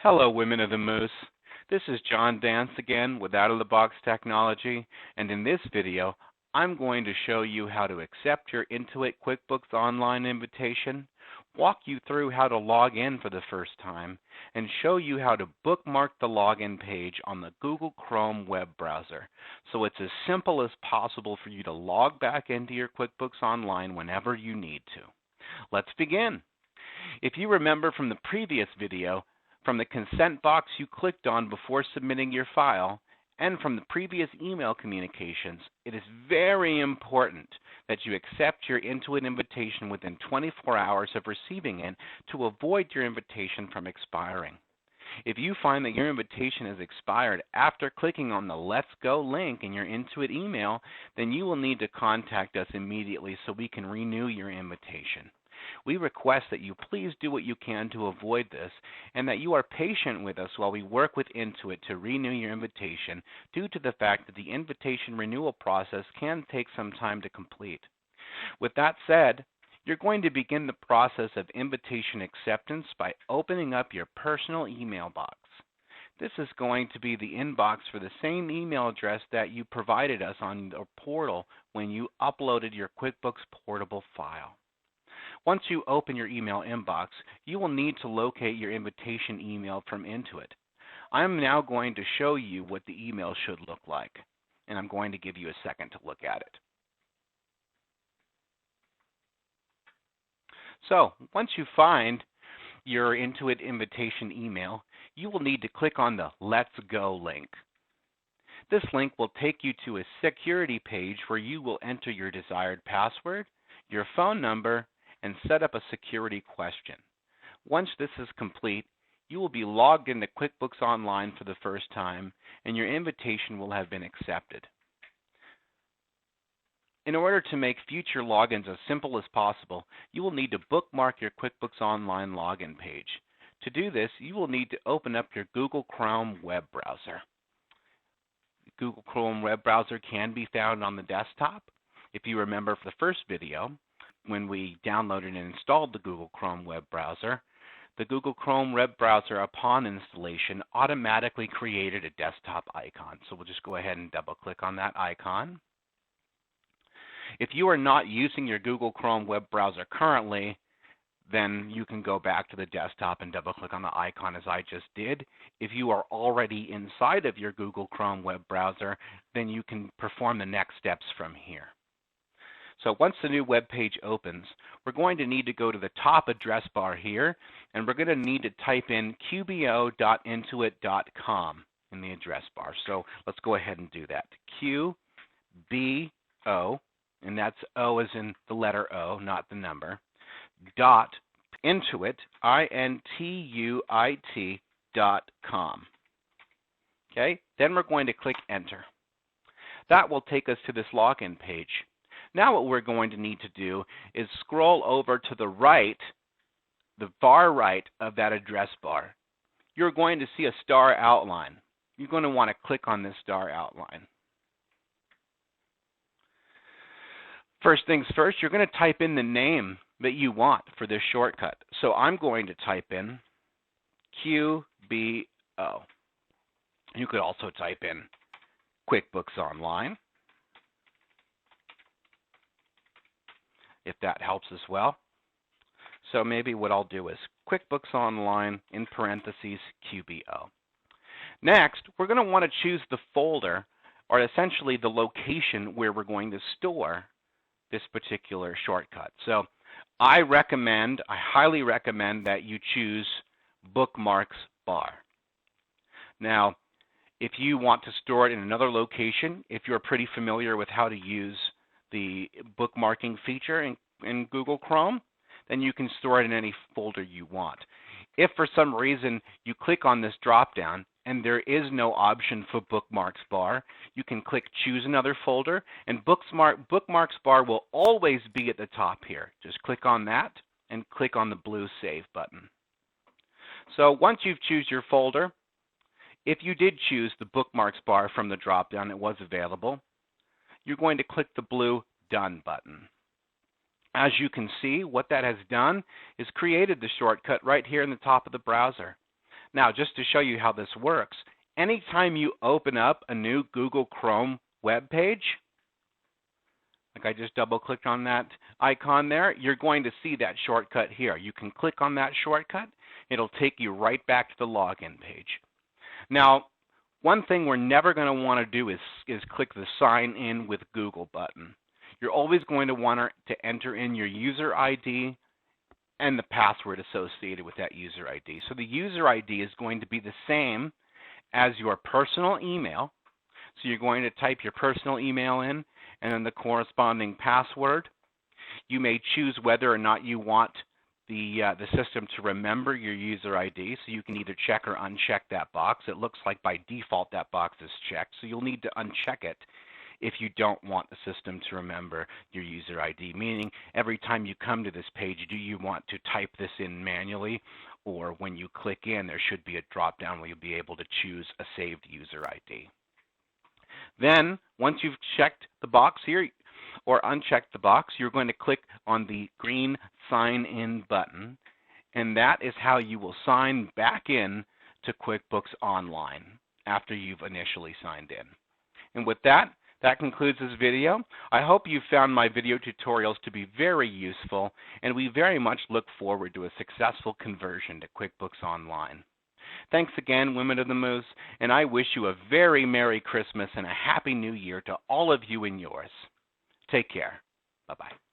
Hello, Women of the Moose. This is John Dance again with Out of the Box Technology, and in this video, I'm going to show you how to accept your Intuit QuickBooks Online invitation, walk you through how to log in for the first time, and show you how to bookmark the login page on the Google Chrome web browser, so it's as simple as possible for you to log back into your QuickBooks Online whenever you need to. Let's begin. If you remember from the previous video, from the consent box you clicked on before submitting your file, and from the previous email communications, it is very important that you accept your Intuit invitation within 24 hours of receiving it to avoid your invitation from expiring. If you find that your invitation has expired after clicking on the Let's Go link in your Intuit email, then you will need to contact us immediately so we can renew your invitation. We request that you please do what you can to avoid this and that you are patient with us while we work with Intuit to renew your invitation due to the fact that the invitation renewal process can take some time to complete. With that said, you're going to begin the process of invitation acceptance by opening up your personal email box. This is going to be the inbox for the same email address that you provided us on the portal when you uploaded your QuickBooks Portable file. Once you open your email inbox, you will need to locate your invitation email from Intuit. I am now going to show you what the email should look like, and I'm going to give you a second to look at it. So, once you find your Intuit invitation email, you will need to click on the Let's Go link. This link will take you to a security page where you will enter your desired password, your phone number, and set up a security question. Once this is complete, you will be logged into QuickBooks Online for the first time, and your invitation will have been accepted. In order to make future logins as simple as possible, you will need to bookmark your QuickBooks Online login page. To do this, you will need to open up your Google Chrome web browser. The Google Chrome web browser can be found on the desktop. If you remember from the first video, when we downloaded and installed the Google Chrome web browser, the Google Chrome web browser upon installation automatically created a desktop icon. So we'll just go ahead and double click on that icon. If you are not using your Google Chrome web browser currently, then you can go back to the desktop and double click on the icon as I just did. If you are already inside of your Google Chrome web browser, then you can perform the next steps from here. So once the new web page opens, we're going to need to go to the top address bar here, and we're going to need to type in qbo.intuit.com in the address bar. So let's go ahead and do that. QBO, and that's O as in the letter O, not the number, dot Intuit, INTUIT.com. Okay, then we're going to click Enter. That will take us to this login page. Now what we're going to need to do is scroll over to the right, the far right of that address bar. You're going to see a star outline. You're going to want to click on this star outline. First things first, you're going to type in the name that you want for this shortcut. So I'm going to type in QBO. You could also type in QuickBooks Online, if that helps as well. So maybe what I'll do is QuickBooks Online in parentheses QBO. Next, we're going to want to choose the folder, or essentially the location where we're going to store this particular shortcut. So I highly recommend that you choose Bookmarks bar. Now, if you want to store it in another location, if you're pretty familiar with how to use the bookmarking feature in Google Chrome, then you can store it in any folder you want. If for some reason you click on this drop-down and there is no option for Bookmarks bar, you can click Choose Another Folder, and Bookmarks bar will always be at the top here. Just click on that and click on the blue Save button. So once you've chosen your folder, if you did choose the Bookmarks bar from the drop-down, it was available, you're going to click the blue Done button. As you can see, what that has done is created the shortcut right here in the top of the browser. Now, just to show you how this works, anytime you open up a new Google Chrome web page, like I just double-clicked on that icon there, you're going to see that shortcut here. You can click on that shortcut. It'll take you right back to the login page. Now, one thing we're never going to want to do is click the Sign In with Google button. You're always going to want to enter in your user ID and the password associated with that user ID. So the user ID is going to be the same as your personal email. So you're going to type your personal email in and then the corresponding password. You may choose whether or not you want the system to remember your user ID, so you can either check or uncheck that box. It looks like by default that box is checked, so you'll need to uncheck it if you don't want the system to remember your user ID, meaning every time you come to this page, do you want to type this in manually, or when you click in, there should be a drop-down where you'll be able to choose a saved user ID. Then, once you've checked the box here, or unchecked the box, you're going to click on the green Sign In button, and that is how you will sign back in to QuickBooks Online after you've initially signed in. And with that, that concludes this video. I hope you found my video tutorials to be very useful, and we very much look forward to a successful conversion to QuickBooks Online. Thanks again, Women of the Moose, and I wish you a very Merry Christmas and a Happy New Year to all of you and yours. Take care. Bye-bye.